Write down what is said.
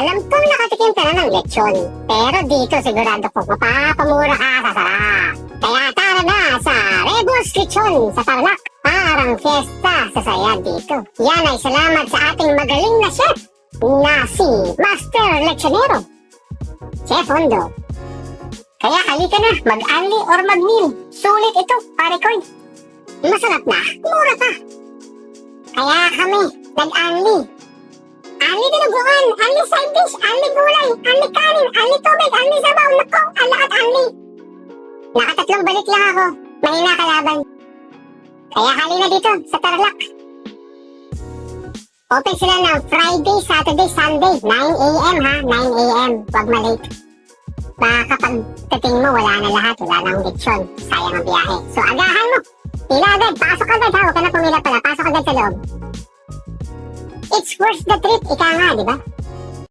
Alam kong nakatikim ka na ng lechon, pero dito sigurado kong mapapamura ka sa sarap. Kaya tara na sa Rebus Lechon sa Tarlac. Parang fiesta sa saya dito. Yan ay salamat sa ating magaling na chef na si Master Lechonero, Chef Hondo. Kaya halika na, mag-unli or mag-meal. Sulit ito, pare koy. Masarap na, mura pa. Kaya kami, nag-unli. Unli dinuguan, unli side dish, unli gulay, unli kanin, unli tubig, unli sabaw. Nako, ang lahat unli. Nakatatlong balik lang ako, mahina kalaban. Kaya halina dito sa Tarlac. Open sila ng Friday, Saturday, Sunday, 9 a.m. ha, 9 a.m. Huwag malate. Baka pag titing mo, wala na lahat, wala nang lechon. Sayang ang biyahe. So agahan mo. Pila agad, pasok agad ha, huwag ka na pumila pala, pasok agad sa loob. It's worth the trip, ika nga, di ba?